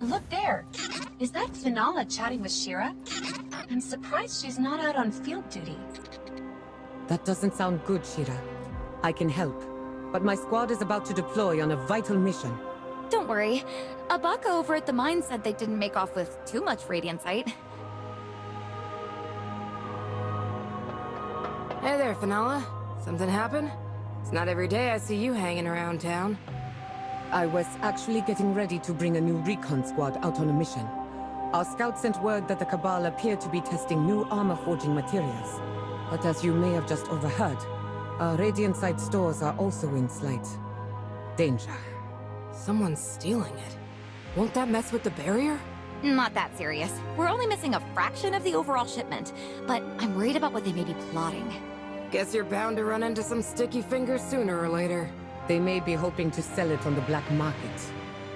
Look there. Is that Finala chatting with Shira? I'm surprised she's not out on field duty. That doesn't sound good, Shira. I can help, but my squad is about to deploy on a vital mission. Don't worry. Abaka over at the mine said they didn't make off with too much radiantite. Hey there, Finala. Something happen? It's not every day I see you hanging around town. I was actually getting ready to bring a new recon squad out on a mission. Our scouts sent word that the Cabal appeared to be testing new armor-forging materials. But as you may have just overheard, our Radiant-site stores are also in slight danger. Someone's stealing it. Won't that mess with the barrier? Not that serious. We're only missing a fraction of the overall shipment, but I'm worried about what they may be plotting. Guess you're bound to run into some sticky fingers sooner or later. They may be hoping to sell it on the black market.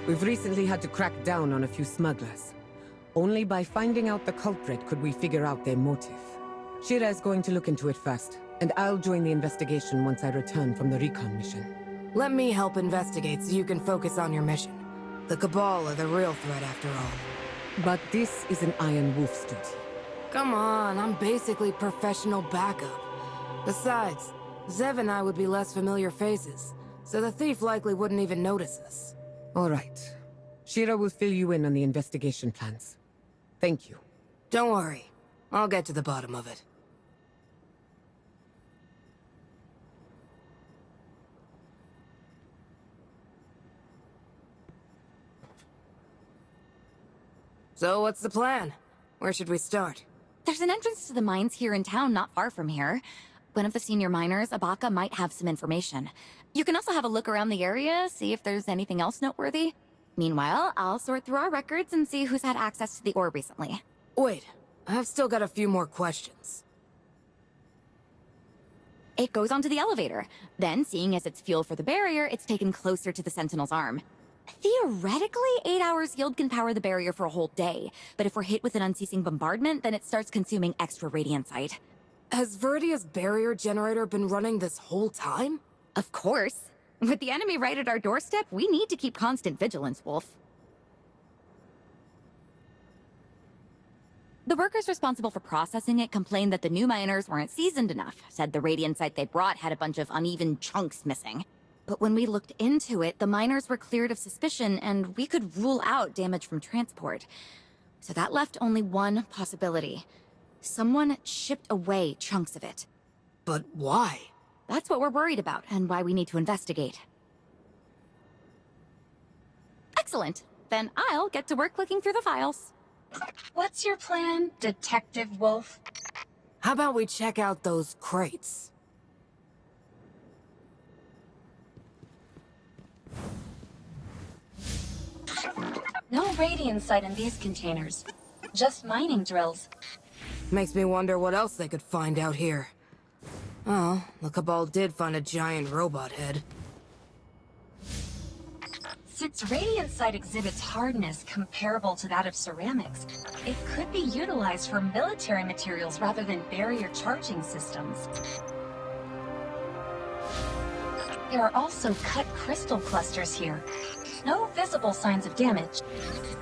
We've recently had to crack down on a few smugglers. Only by finding out the culprit could we figure out their motive. Shira is going to look into it first, and I'll join the investigation once I return from the recon mission. Let me help investigate so you can focus on your mission. The Cabal are the real threat after all. But this is an Iron Wolf's duty. Come on, I'm basically professional backup. Besides, Zev and I would be less familiar faces, so the thief likely wouldn't even notice us. All right. Shira will fill you in on the investigation plans. Thank you. Don't worry. I'll get to the bottom of it. So what's the plan? Where should we start? There's an entrance to the mines here in town not far from here. One of the senior miners, Abaka, might have some information. You can also have a look around the area, see if there's anything else noteworthy. Meanwhile, I'll sort through our records and see who's had access to the ore recently. Wait, I've still got a few more questions. It goes onto the elevator. Then, seeing as it's fuel for the barrier, it's taken closer to the Sentinel's arm. Theoretically, 8 hours yield can power the barrier for a whole day, but if we're hit with an unceasing bombardment, then it starts consuming extra radiantite. Has Verdia's barrier generator been running this whole time? Of course. With the enemy right at our doorstep, we need to keep constant vigilance, Wolf. The workers responsible for processing it complained that the new miners weren't seasoned enough, said the radiantite they brought had a bunch of uneven chunks missing. But when we looked into it, the miners were cleared of suspicion, and we could rule out damage from transport. So that left only one possibility. Someone shipped away chunks of it. But why? That's what we're worried about, and why we need to investigate. Excellent. Then I'll get to work looking through the files. What's your plan, Detective Wolf? How about we check out those crates? No radiantite in these containers. Just mining drills. Makes me wonder what else they could find out here. Oh, the Cabal did find a giant robot head. Since radiantite exhibits hardness comparable to that of ceramics, it could be utilized for military materials rather than barrier charging systems. There are also cut crystal clusters here. No visible signs of damage.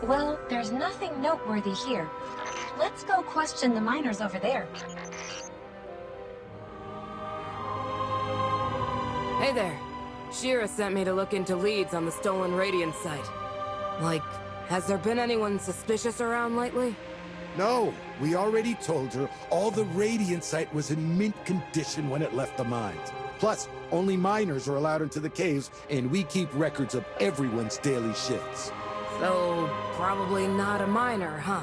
Well, there's nothing noteworthy here. Let's go question the miners over there. Hey there. Shira sent me to look into leads on the stolen Radiant site. Like, has there been anyone suspicious around lately? No, we already told her all the Radiant site was in mint condition when it left the mines. Plus, only miners are allowed into the caves, and we keep records of everyone's daily shifts. So, probably not a miner, huh?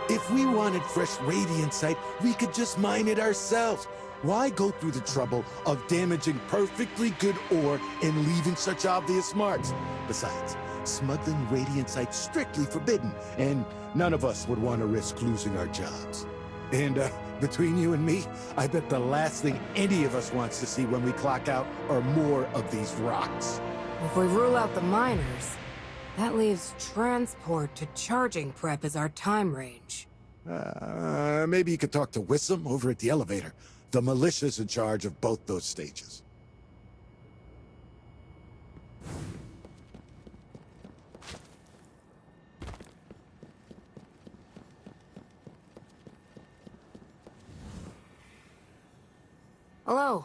If we wanted fresh Radiant site, we could just mine it ourselves. Why go through the trouble of damaging perfectly good ore and leaving such obvious marks? Besides, smuggling Radiant site's strictly forbidden, and none of us would want to risk losing our jobs. And between you and me, I bet the last thing any of us wants to see when we clock out are more of these rocks. If we rule out the miners, that leaves transport to charging prep as our time range. Maybe you could talk to Wissam over at the elevator. The militia's in charge of both those stages. Hello.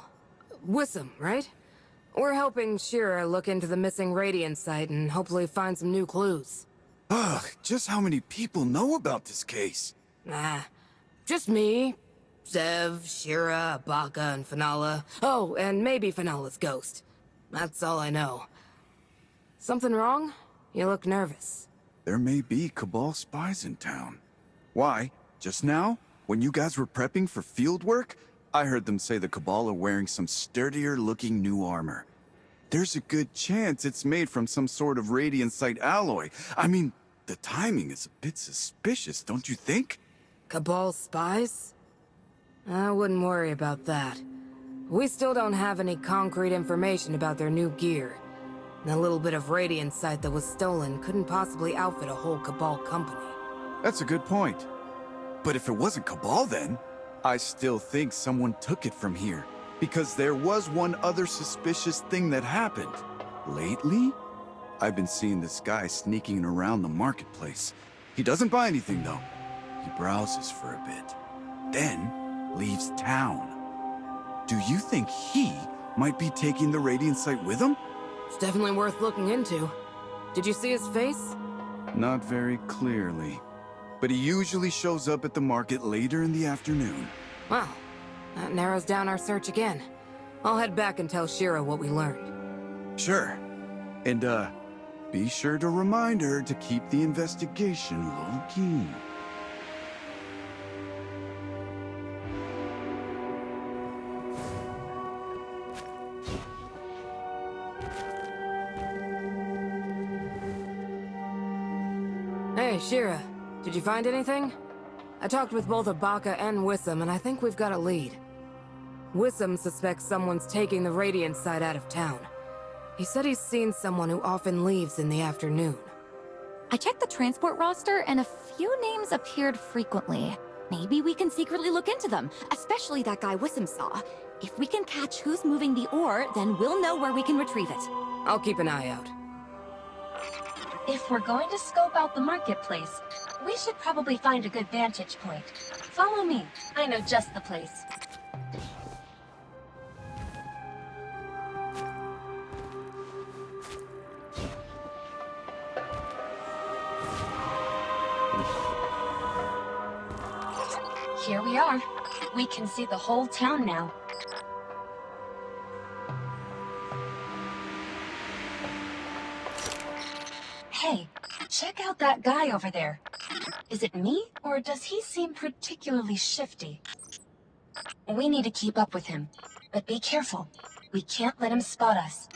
Wissam, right? We're helping Shira look into the missing Radiant site and hopefully find some new clues. Ugh, just how many people know about this case? Nah, just me, Zev, Shira, Baka, and Finala. Oh, and maybe Finala's ghost. That's all I know. Something wrong? You look nervous. There may be Cabal spies in town. Why? Just now? When you guys were prepping for field work? I heard them say the Cabal are wearing some sturdier-looking new armor. There's a good chance it's made from some sort of Radiant site alloy. I mean, the timing is a bit suspicious, don't you think? Cabal spies? I wouldn't worry about that. We still don't have any concrete information about their new gear. The little bit of Radiant site that was stolen couldn't possibly outfit a whole Cabal company. That's a good point. But if it wasn't Cabal then, I still think someone took it from here. Because there was one other suspicious thing that happened. Lately, I've been seeing this guy sneaking around the marketplace. He doesn't buy anything though. He browses for a bit, then leaves town. Do you think he might be taking the Radiant site with him? It's definitely worth looking into. Did you see his face? Not very clearly. But he usually shows up at the market later in the afternoon. Wow, that narrows down our search again. I'll head back and tell Shira what we learned. Sure. And, be sure to remind her to keep the investigation low-key. Hey, Shira. Did you find anything? I talked with both Abaka and Wissam, and I think we've got a lead. Wissam suspects someone's taking the Radiant site out of town. He said he's seen someone who often leaves in the afternoon. I checked the transport roster, and a few names appeared frequently. Maybe we can secretly look into them, especially that guy Wissam saw. If we can catch who's moving the ore, then we'll know where we can retrieve it. I'll keep an eye out. If we're going to scope out the marketplace, we should probably find a good vantage point. Follow me. I know just the place. Here we are. We can see the whole town now. Hey, check out that guy over there. Is it me, or does he seem particularly shifty? We need to keep up with him, but be careful. We can't let him spot us.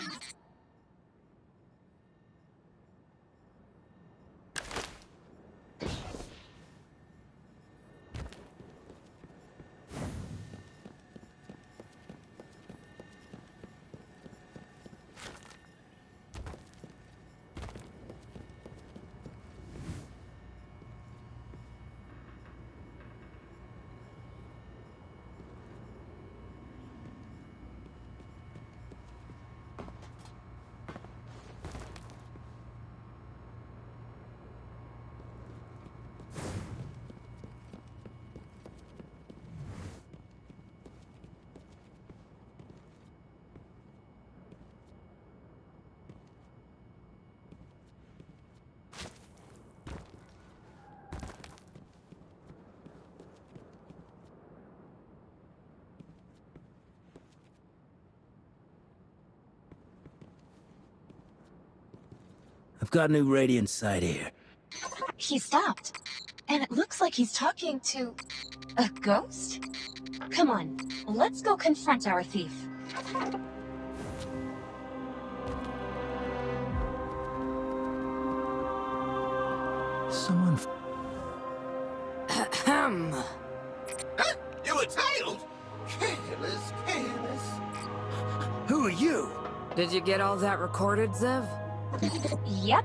I've got a new Radiant site here. He stopped, and it looks like he's talking to a ghost? Come on, let's go confront our thief. Someone... Ahem. Huh? You were tailed? Careless, careless. Who are you? Did you get all that recorded, Zev? Yep.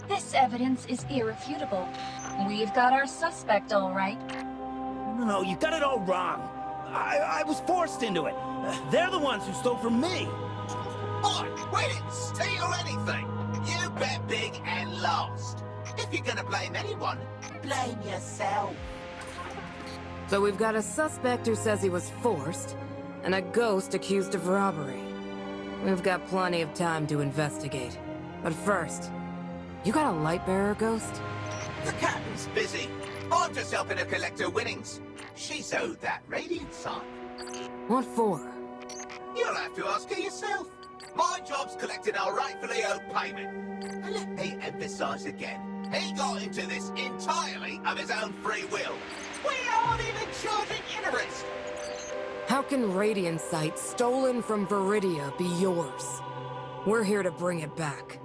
This evidence is irrefutable. We've got our suspect, all right. No, you got it all wrong. I was forced into it. They're the ones who stole from me. Boy, we didn't steal anything. You bet big and lost. If you're gonna blame anyone, blame yourself. So we've got a suspect who says he was forced, and a ghost accused of robbery. We've got plenty of time to investigate. But first, you got a Lightbearer, Ghost? The captain's busy. I'm just helping her collect her winnings. She's owed that radiant sign. What for? You'll have to ask her yourself. My job's collecting our rightfully owed payment. And let me emphasize again, he got into this entirely of his own free will. We aren't even charging interest. How can Radiant Sight, stolen from Viridia, be yours? We're here to bring it back.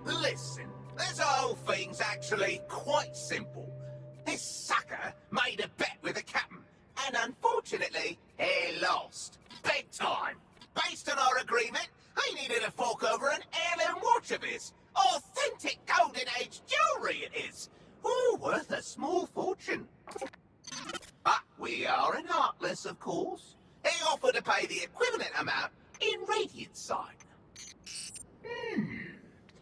Listen, this whole thing's actually quite simple. This sucker made a bet with the captain, and unfortunately, he lost. Big time. Based on our agreement, he needed to fork over an heirloom watch of his. Authentic Golden Age jewelry it is. Ooh, worth a small fortune. But we are in Heartless, of course. He offered to pay the equivalent amount in Radiant sign.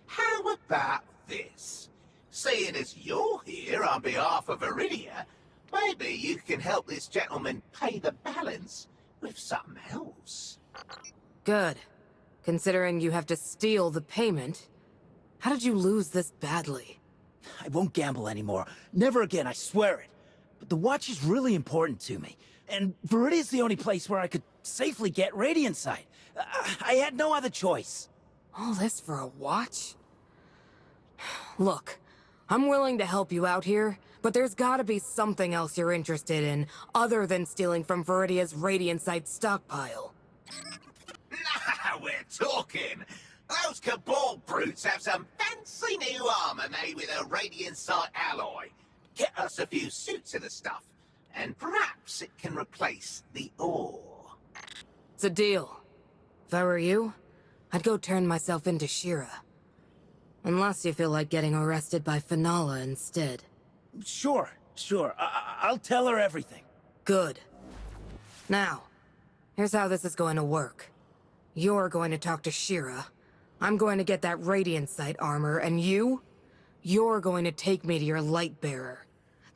How about this? Seeing as you're here on behalf of Viridia, maybe you can help this gentleman pay the balance with something else. Good. Considering you have to steal the payment. How did you lose this badly? I won't gamble anymore. Never again, I swear it. But the watch is really important to me. And Viridia's the only place where I could safely get Radiant Sight. I had no other choice. All this for a watch? Look, I'm willing to help you out here, but there's gotta be something else you're interested in, other than stealing from Viridia's Radiant Sight stockpile. Now we're talking. Those Cabal brutes have some fancy new armor made with a Radiant Sight alloy. Get us a few suits of the stuff, and perhaps it can replace the ore. It's a deal. If I were you, I'd go turn myself into Shira. Unless you feel like getting arrested by Finala instead. Sure. I'll tell her everything. Good. Now, here's how this is going to work. You're going to talk to Shira. I'm going to get that Radiant Sight armor, and you're going to take me to your Lightbearer.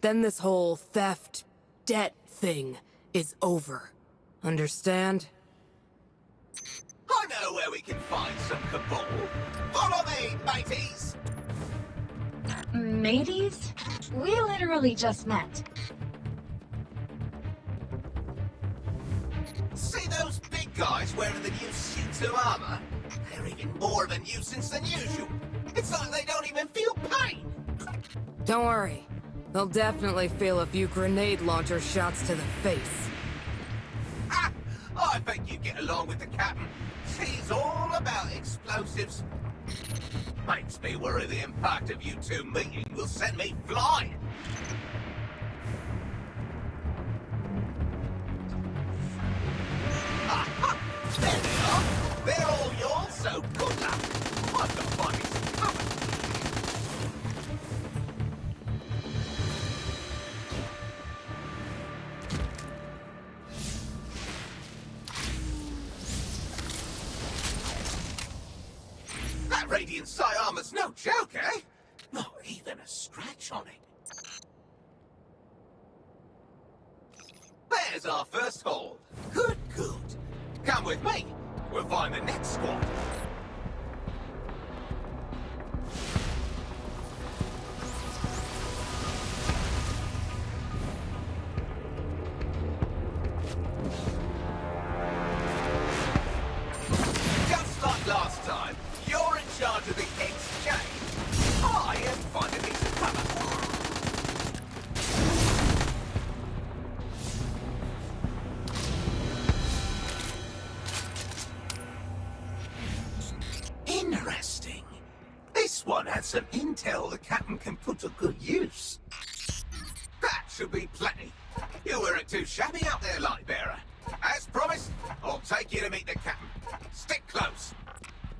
Then this whole theft, debt thing is over. Understand? I know where we can find some Cabal. Follow me, mateys! Mateys? We literally just met. See those big guys wearing the new suits of armor? They're even more of a nuisance than usual. It's like they don't even feel pain. Don't worry. They'll definitely feel a few grenade launcher shots to the face. Ha! I think you get along with the captain. She's all about explosives. Makes me worry the impact of you two meeting will send me flying. Aha! There they are. They're all yours, so good luck. I've got to find me some cover. That Radiant Sight armor's no joke, eh? Not even a scratch on it. There's our first haul. Good. Come with me. We'll find the next squad. Just like last time, you're in charge of the exchange. I am finding me some cover. Interesting. This one has some intel the captain can put to good use. That should be plenty. You weren't too shabby out there, Lightbearer. As promised, I'll take you to meet the captain. Stick close.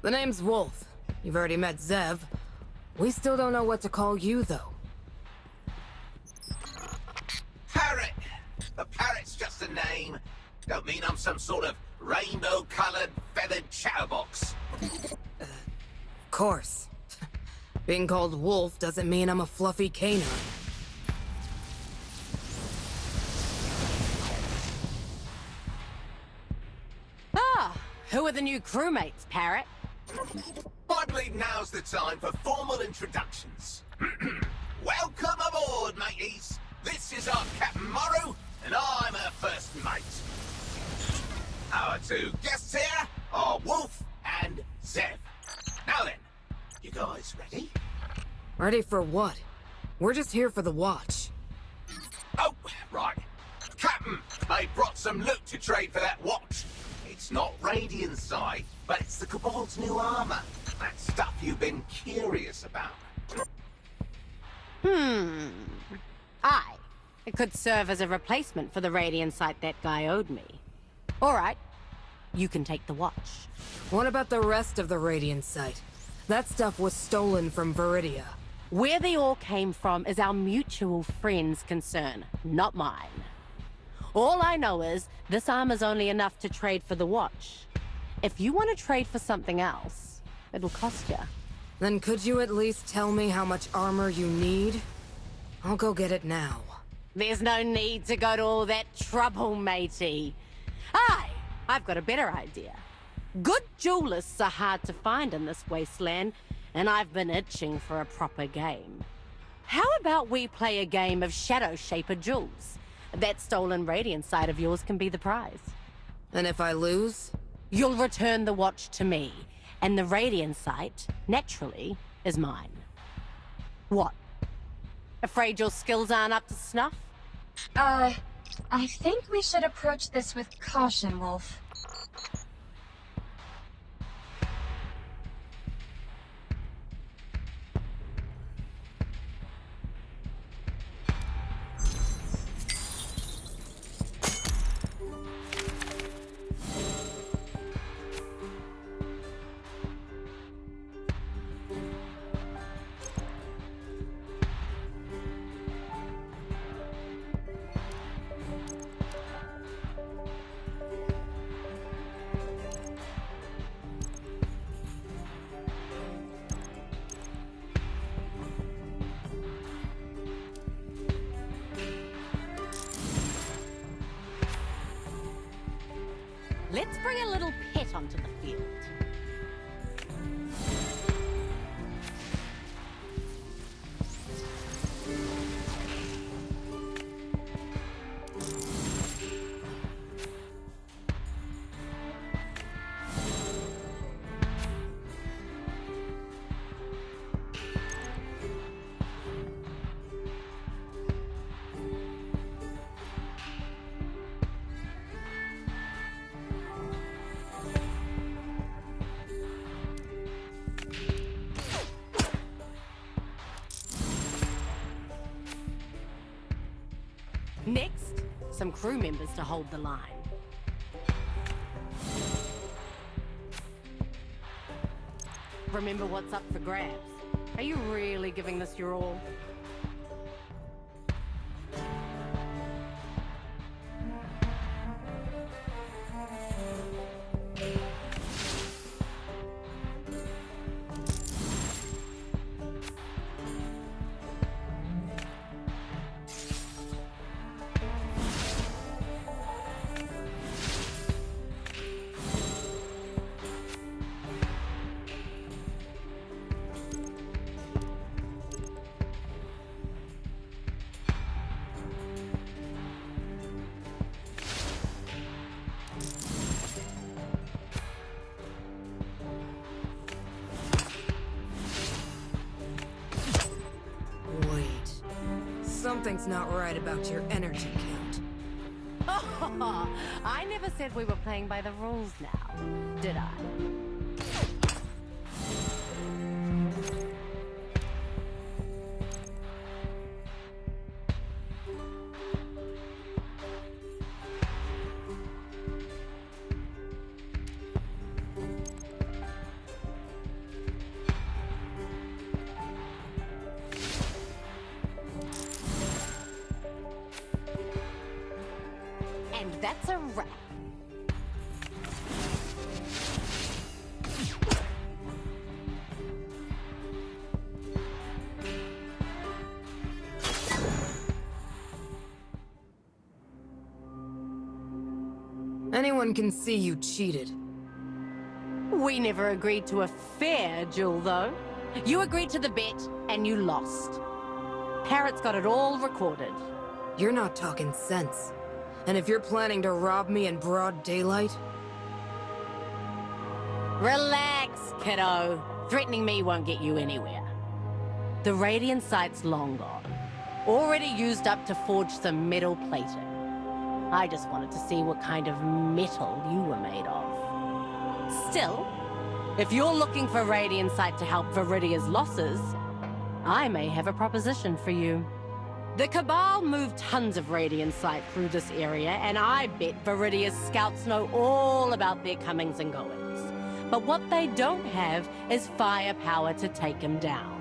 The name's Wolf. You've already met Zev. We still don't know what to call you, though. Parrot. The parrot's just a name. Don't mean I'm some sort of rainbow-colored, feathered chatterbox. Of course. Being called Wolf doesn't mean I'm a fluffy canine. new crewmates, Parrot. I believe now's the time for formal introductions. Welcome aboard, mateys. This is our Captain Maru, and I'm her first mate. Our two guests here are Wolf and Zev. Now then, you guys ready? Ready for what? We're just here for the watch. Oh, right. Captain, I brought some loot to trade for that watch. It's not Radiant side, but it's the Cabal's new armor. That stuff you've been curious about. Aye. It could serve as a replacement for the Radiant sight that guy owed me. Alright. You can take the watch. What about the rest of the Radiant site? That stuff was stolen from Viridia. Where they all came from is our mutual friend's concern, not mine. All I know is this armor's only enough to trade for the watch. If you want to trade for something else, it'll cost you. Then could you at least tell me how much armor you need? I'll go get it now. There's no need to go to all that trouble, matey. Aye, I've got a better idea. Good duelists are hard to find in this wasteland, and I've been itching for a proper game. How about we play a game of Shadow Shaper duels? That stolen Radiant side of yours can be the prize. And if I lose? You'll return the watch to me, and the Radiant sight, naturally, is mine. What? Afraid your skills aren't up to snuff? I think we should approach this with caution, Wolf. Let's bring a little pet onto the field. Next, some crew members to hold the line. Remember what's up for grabs. Are you really giving this your all? Something's not right about your energy count. Oh, I never said we were playing by the rules now, did I? And that's a wrap. Anyone can see you cheated. We never agreed to a fair duel, though. You agreed to the bet, and you lost. Parrot's got it all recorded. You're not talking sense. And if you're planning to rob me in broad daylight... Relax, kiddo. Threatening me won't get you anywhere. The Radiant site's long gone. Already used up to forge some metal plating. I just wanted to see what kind of metal you were made of. Still, if you're looking for Radiant site to help Viridia's losses, I may have a proposition for you. The Cabal moved tons of Radiant site through this area, and I bet Viridia's scouts know all about their comings and goings. But what they don't have is firepower to take them down.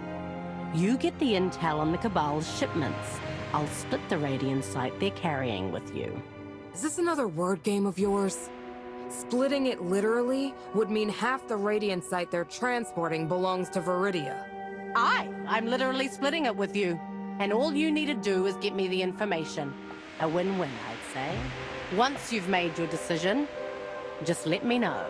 You get the intel on the Cabal's shipments. I'll split the Radiant site they're carrying with you. Is this another word game of yours? Splitting it literally would mean half the Radiant site they're transporting belongs to Viridia. I'm literally splitting it with you. And all you need to do is get me the information. A win-win, I'd say. Once you've made your decision, just let me know.